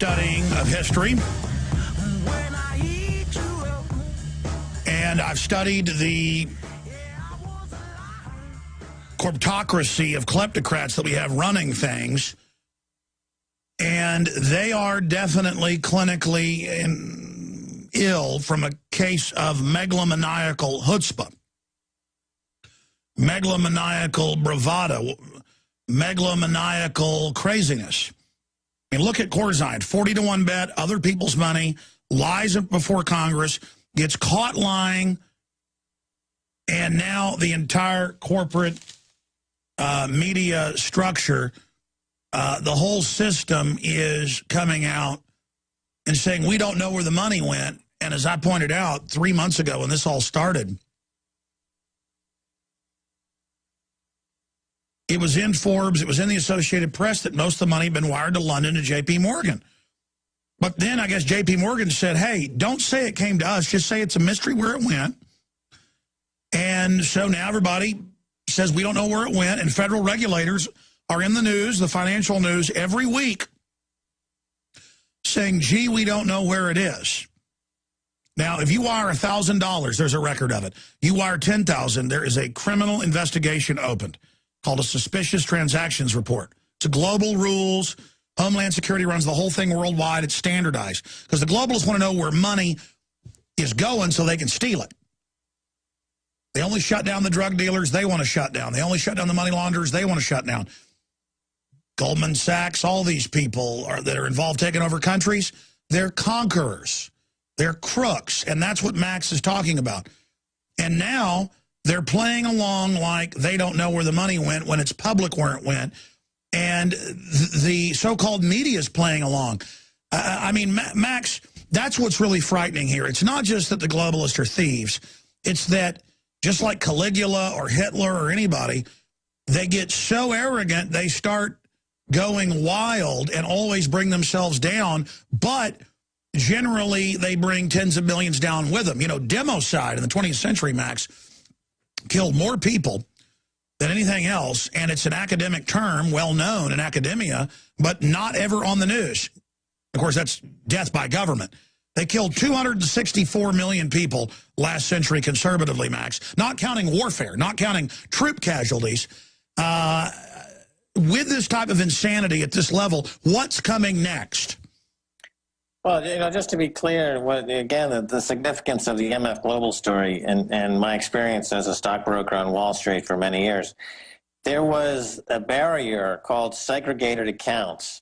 studying of history, and I've studied the corptocracy of kleptocrats that we have running things, and they are definitely clinically ill from a case of megalomaniacal chutzpah, megalomaniacal bravado, megalomaniacal craziness. I mean, look at Corzine, 40-to-1 bet, other people's money, lies before Congress, gets caught lying, and now the entire corporate media structure, the whole system is coming out and saying, we don't know where the money went. And as I pointed out 3 months ago when this all started, it was in Forbes, it was in the Associated Press that most of the money had been wired to London to J.P. Morgan. But then I guess J.P. Morgan said, hey, don't say it came to us, just say it's a mystery where it went. And so now everybody says we don't know where it went, and federal regulators are in the news, the financial news, every week saying, gee, we don't know where it is. Now, if you wire $1,000, there's a record of it. You wire $10,000, there is a criminal investigation opened called a suspicious transactions report. It's a global rules. Homeland Security runs the whole thing worldwide. It's standardized because the globalists want to know where money is going so they can steal it. They only shut down the drug dealers they want to shut down. They only shut down the money launderers they want to shut down. Goldman Sachs, all these people that are involved taking over countries, they're conquerors. They're crooks, and that's what Max is talking about. And now they're playing along like they don't know where the money went when it's public where it went. And the so-called media is playing along. I mean, Max, that's what's really frightening here. It's not just that the globalists are thieves. It's that just like Caligula or Hitler or anybody, they get so arrogant they start going wild and always bring themselves down, but generally they bring tens of millions down with them. You know, democide in the 20th century, Max, killed more people than anything else, and it's an academic term, well known in academia, but not ever on the news. Of course, that's death by government. They killed 264 million people last century conservatively, Max, not counting warfare, not counting troop casualties. With this type of insanity at this level, what's coming next? Well, you know, just to be clear, again, the significance of the MF Global story and my experience as a stockbroker on Wall Street for many years, there was a barrier called segregated accounts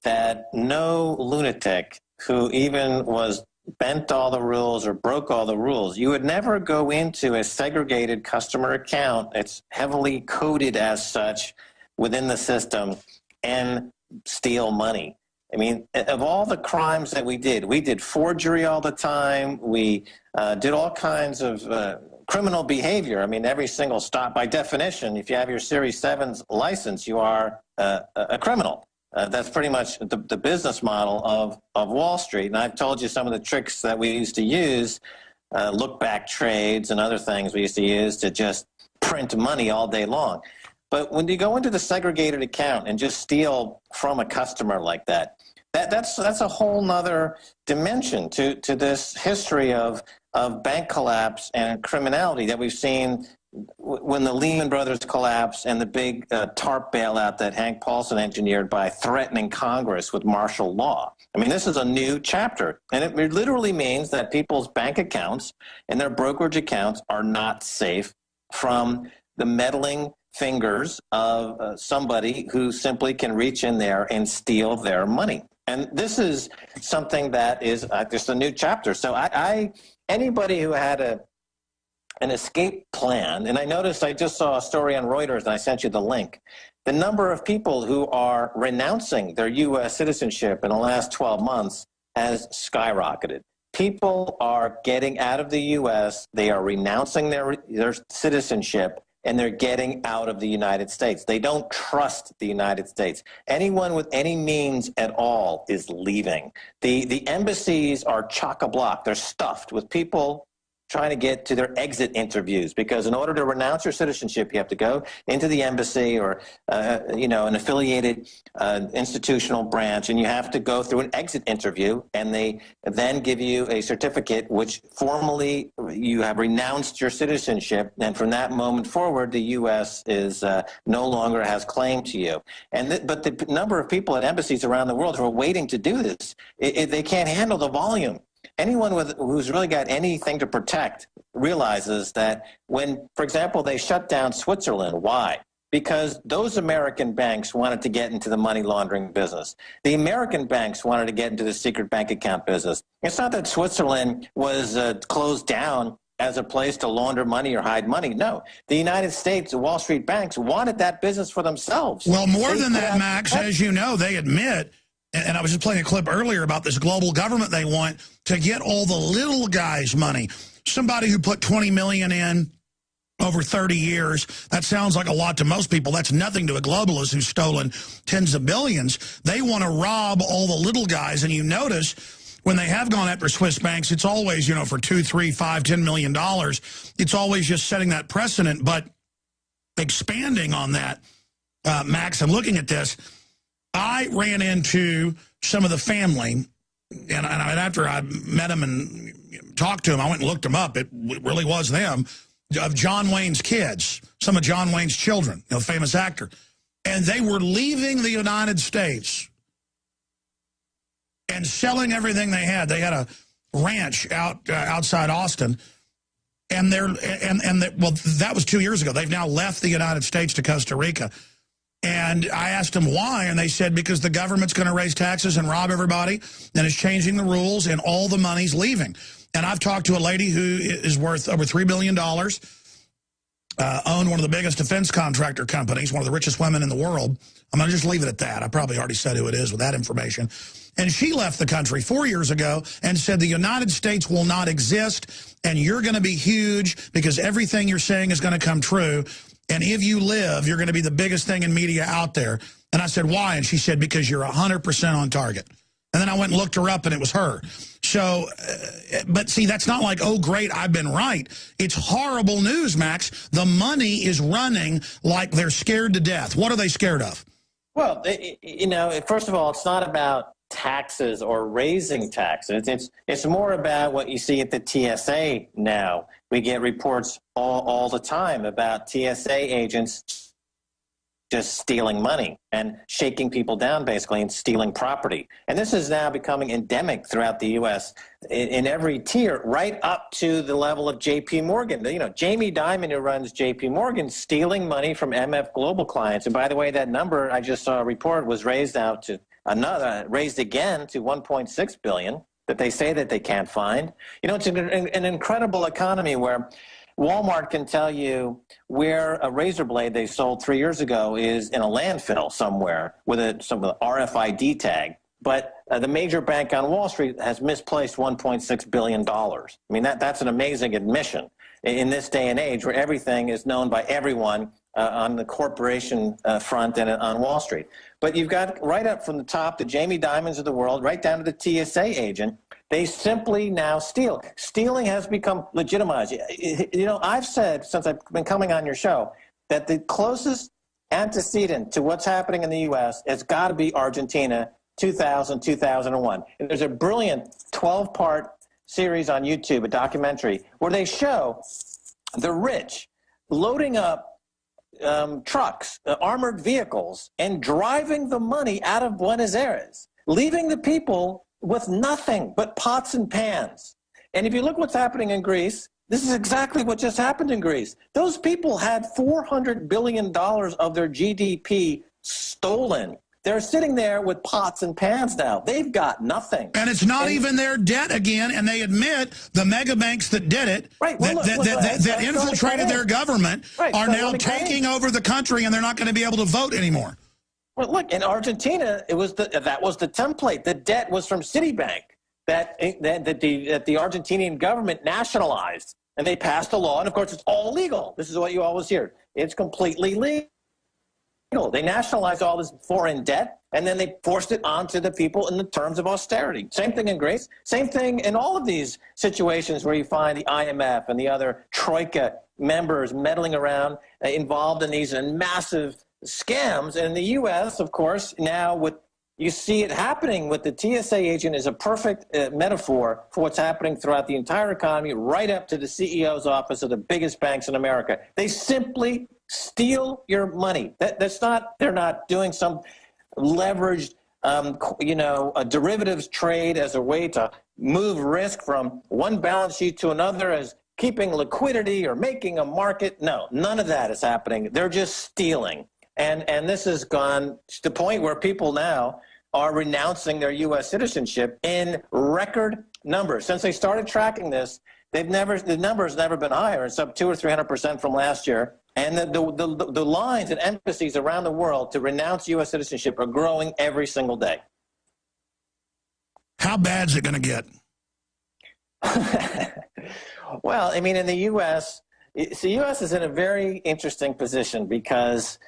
that no lunatic who even was bent all the rules or broke all the rules, you would never go into a segregated customer account. It's heavily coded as such within the system and steal money. I mean, of all the crimes that we did forgery all the time. We did all kinds of criminal behavior. I mean, every single stop, by definition, if you have your Series 7's license, you are a criminal. That's pretty much the business model of Wall Street. And I've told you some of the tricks that we used to use, look-back trades and other things we used to use to just print money all day long. But when you go into the segregated account and just steal from a customer like that, that's a whole nother dimension to this history of bank collapse and criminality that we've seen when the Lehman Brothers collapse and the big TARP bailout that Hank Paulson engineered by threatening Congress with martial law. I mean, this is a new chapter, and it literally means that people's bank accounts and their brokerage accounts are not safe from the meddling fingers of somebody who simply can reach in there and steal their money. And this is something that is just a new chapter. So anybody who had an escape plan, and I noticed I just saw a story on Reuters, and I sent you the link. The number of people who are renouncing their U.S. citizenship in the last 12 months has skyrocketed. People are getting out of the U.S., they are renouncing their citizenship, and they're getting out of the United States. They don't trust the United States. Anyone with any means at all is leaving. The embassies are chock-a-block. They're stuffed with people trying to get to their exit interviews, because in order to renounce your citizenship, you have to go into the embassy or an affiliated institutional branch, and you have to go through an exit interview, and they then give you a certificate which formally you have renounced your citizenship, and from that moment forward, the U.S. is no longer has claim to you. But the number of people at embassies around the world who are waiting to do this, they can't handle the volume. Anyone who's really got anything to protect realizes that when, for example, they shut down Switzerland, why? Because those American banks wanted to get into the money laundering business. The American banks wanted to get into the secret bank account business. It's not that Switzerland was closed down as a place to launder money or hide money. No, the United States, the Wall Street banks wanted that business for themselves. Well, more than that, Max, as you know, they admit, and I was just playing a clip earlier about this global government they want to get all the little guys' money. Somebody who put $20 million in over 30 years, that sounds like a lot to most people. That's nothing to a globalist who's stolen tens of billions. They want to rob all the little guys, and you notice when they have gone after Swiss banks, it's always, for $2, $3, $5, $10 million. It's always just setting that precedent. But expanding on that, Max, and looking at this, I ran into some of the family, and after I met them and talked to them, I went and looked them up. It really was them, of John Wayne's kids, some of John Wayne's children, famous actor. And they were leaving the United States and selling everything they had. They had a ranch outside Austin, and that was 2 years ago. They've now left the United States to Costa Rica. And I asked them why, and they said because the government's going to raise taxes and rob everybody, and it's changing the rules, and all the money's leaving. And I've talked to a lady who is worth over $3 billion, owned one of the biggest defense contractor companies, one of the richest women in the world. I'm going to just leave it at that. I probably already said who it is with that information. And she left the country 4 years ago and said the United States will not exist, and you're going to be huge because everything you're saying is going to come true. And if you live, you're going to be the biggest thing in media out there. And I said, why? And she said, because you're 100% on target. And then I went and looked her up, and it was her. So, but see, that's not like, oh, great, I've been right. It's horrible news, Max. The money is running like they're scared to death. What are they scared of? Well, first of all, it's not about taxes or raising taxes. It's more about what you see at the TSA now. We get reports all the time about TSA agents just stealing money and shaking people down, basically, and stealing property. And this is now becoming endemic throughout the U.S. in every tier, right up to the level of J.P. Morgan. Jamie Dimon, who runs J.P. Morgan, stealing money from MF Global clients. And by the way, that number I just saw a report was raised again to $1.6 billion that they say that they can't find. It's an incredible economy where Walmart can tell you where a razor blade they sold 3 years ago is in a landfill somewhere with some RFID tag. But the major bank on Wall Street has misplaced $1.6 billion. I mean, that's an amazing admission in this day and age where everything is known by everyone on the corporation front and on Wall Street. But you've got right up from the top, the Jamie Dimons of the world, right down to the TSA agent. They simply now steal. Stealing has become legitimized. I've said, since I've been coming on your show, that the closest antecedent to what's happening in the U.S. has got to be Argentina, 2000, 2001. And there's a brilliant 12-part series on YouTube, a documentary, where they show the rich loading up trucks, armored vehicles, and driving the money out of Buenos Aires, leaving the people with nothing but pots and pans. And if you look what's happening in Greece, this is exactly what just happened in Greece. Those people had $400 billion of their GDP stolen. They're sitting there with pots and pans now. They've got nothing. And it's not even their debt again, and they admit the mega banks that did it, right. Well, that infiltrated their government, are now taking over the country, and they're not going to be able to vote anymore. Well, look, in Argentina, that was the template. The debt was from Citibank that the Argentinian government nationalized, and they passed a law, and of course it's all legal. This is what you always hear. It's completely legal. They nationalized all this foreign debt, and then they forced it onto the people in the terms of austerity. Same thing in Greece. Same thing in all of these situations where you find the IMF and the other troika members meddling around, involved in these massive scams. And in the U.S., of course, now you see it happening with the TSA agent is a perfect metaphor for what's happening throughout the entire economy, right up to the CEO's office of the biggest banks in America. They simply steal your money. They're not doing some leveraged, a derivatives trade as a way to move risk from one balance sheet to another as keeping liquidity or making a market. No, none of that is happening. They're just stealing. And this has gone to the point where people now are renouncing their U.S. citizenship in record numbers. Since they started tracking this, the number has never been higher. It's up 200 or 300% from last year. And the lines and embassies around the world to renounce U.S. citizenship are growing every single day. How bad is it going to get? Well, I mean, in the U.S., the U.S. is in a very interesting position because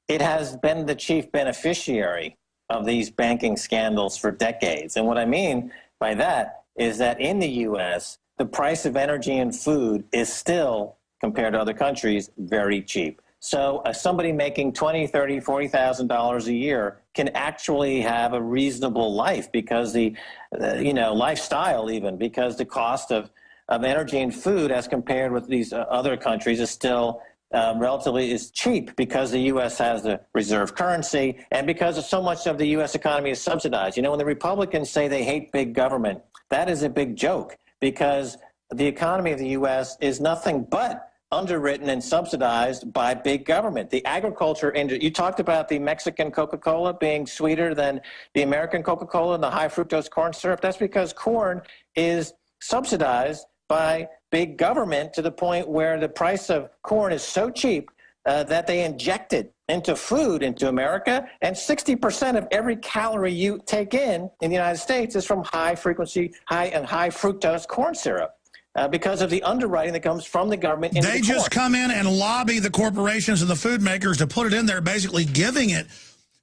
it has been the chief beneficiary of these banking scandals for decades. And what I mean by that is that in the U.S., the price of energy and food is still, compared to other countries, very cheap. So somebody making $20,000, $30,000, $40,000 a year can actually have a reasonable life because lifestyle even, because the cost of energy and food as compared with these other countries is still relatively is cheap because the U.S. has the reserve currency and because so much of the U.S. economy is subsidized. When the Republicans say they hate big government, that is a big joke because the economy of the U.S. is nothing but underwritten and subsidized by big government. The agriculture industry, you talked about the Mexican Coca-Cola being sweeter than the American Coca-Cola and the high fructose corn syrup. That's because corn is subsidized by big government to the point where the price of corn is so cheap that they inject it into food into America, and 60% of every calorie you take in the United States is from high fructose corn syrup. Because of the underwriting that comes from the government. They just come in and lobby the corporations and the food makers to put it in there, basically giving it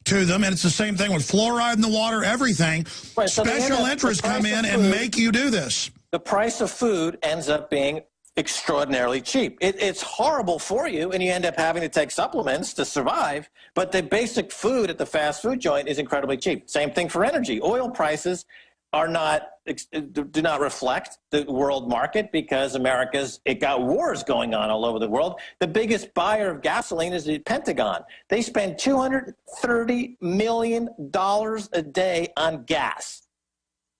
to them. And it's the same thing with fluoride in the water, everything. Right, so special interests come in and make you do this. The price of food ends up being extraordinarily cheap. It's horrible for you, and you end up having to take supplements to survive, but the basic food at the fast food joint is incredibly cheap. Same thing for energy. Oil prices do not reflect the world market because it got wars going on all over the world. The biggest buyer of gasoline is the Pentagon. They spend $230 million a day on gas.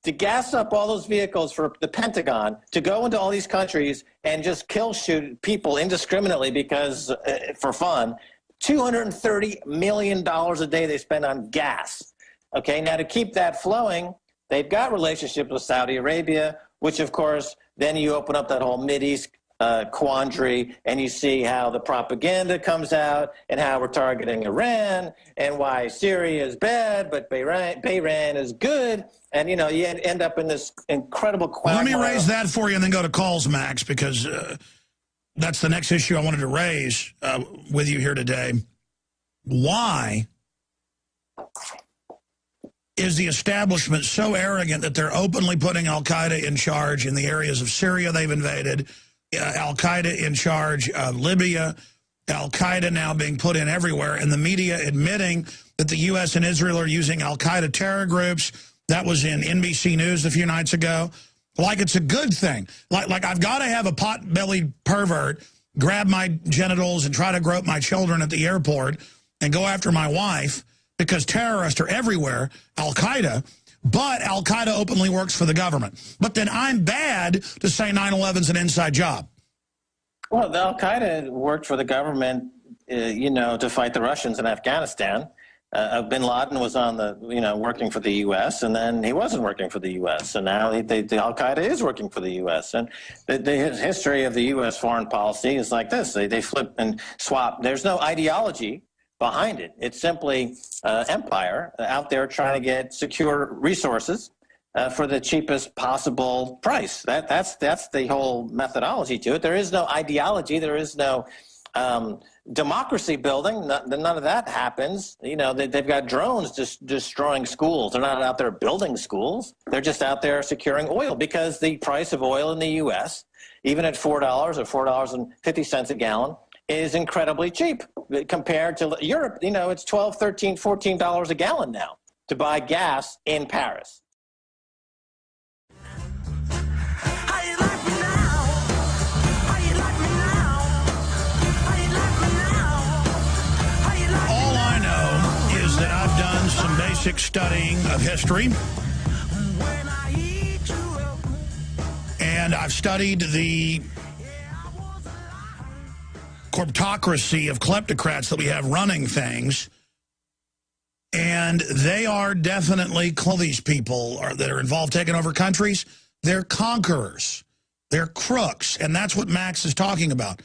To gas up all those vehicles for the Pentagon, to go into all these countries and just shoot people indiscriminately because for fun, $230 million a day they spend on gas. Okay, now to keep that flowing, they've got relationships with Saudi Arabia, which, of course, then you open up that whole Mideast quandary, and you see how the propaganda comes out and how we're targeting Iran and why Syria is bad, but Bahrain is good. And, you end up in this incredible quagmire. Let me raise that for you and then go to calls, Max, because that's the next issue I wanted to raise with you here today. Why is the establishment so arrogant that they're openly putting al-Qaeda in charge in the areas of Syria they've invaded, al-Qaeda in charge of Libya, al-Qaeda now being put in everywhere, and the media admitting that the U.S. and Israel are using al-Qaeda terror groups? That was in NBC News a few nights ago. Like it's a good thing. Like I've got to have a pot-bellied pervert grab my genitals and try to grope my children at the airport and go after my wife because terrorists are everywhere, al-Qaeda, but al-Qaeda openly works for the government. But then I'm bad to say 9/11's an inside job. Well, the al-Qaeda worked for the government, to fight the Russians in Afghanistan. Bin Laden was working for the U.S., and then he wasn't working for the U.S., and now the al-Qaeda is working for the U.S. And the history of the U.S. foreign policy is like this. They flip and swap. There's no ideology behind it. It's simply empire out there trying to get secure resources for the cheapest possible price. That's the whole methodology to it. There is no ideology. There is no Democracy building, none of that happens. You know, they've got drones just destroying schools. They're not out there building schools. They're just out there securing oil because the price of oil in the U.S., even at $4 or $4.50 a gallon, is incredibly cheap compared to Europe. You know, it's $12, $13, $14 a gallon now to buy gas in Paris. Some basic studying of history, and I've studied the corptocracy of kleptocrats that we have running things, and they are definitely, these people that are involved taking over countries, they're conquerors, they're crooks, and that's what Max is talking about.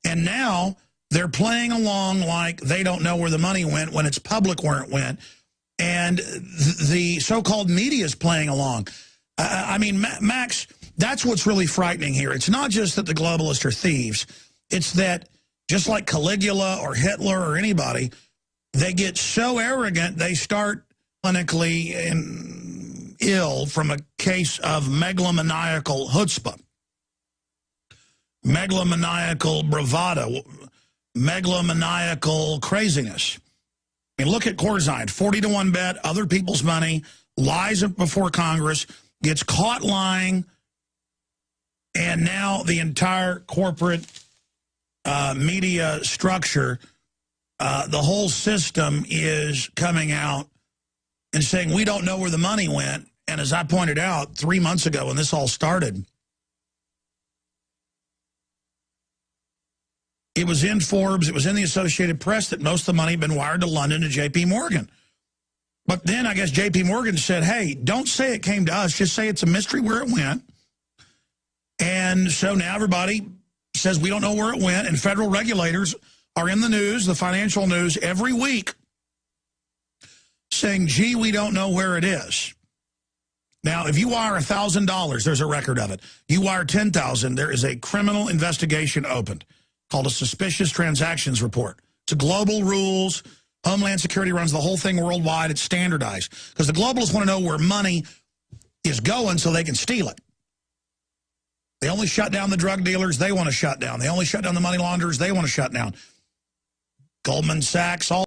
And now they're playing along like they don't know where the money went when it's public where it went. And the so-called media is playing along. I mean, Max, that's what's really frightening here. It's not just that the globalists are thieves. It's that just like Caligula or Hitler or anybody, they get so arrogant they start clinically ill from a case of megalomaniacal chutzpah, megalomaniacal bravado, megalomaniacal craziness. I mean, look at Corzine, 40-to-1 bet, other people's money, lies before Congress, gets caught lying, and now the entire corporate media structure, the whole system is coming out and saying, we don't know where the money went. And as I pointed out 3 months ago when this all started, it was in Forbes, it was in the Associated Press that most of the money had been wired to London to J.P. Morgan. But then I guess J.P. Morgan said, hey, don't say it came to us, just say it's a mystery where it went. And so now everybody says we don't know where it went, and federal regulators are in the news, the financial news, every week saying, gee, we don't know where it is. Now, if you wire $1,000, there's a record of it. You wire $10,000, there is a criminal investigation opened, called a suspicious transactions report. It's a global rules. Homeland Security runs the whole thing worldwide. It's standardized. Because the globalists want to know where money is going so they can steal it. They only shut down the drug dealers they want to shut down. They only shut down the money launderers they want to shut down. Goldman Sachs, all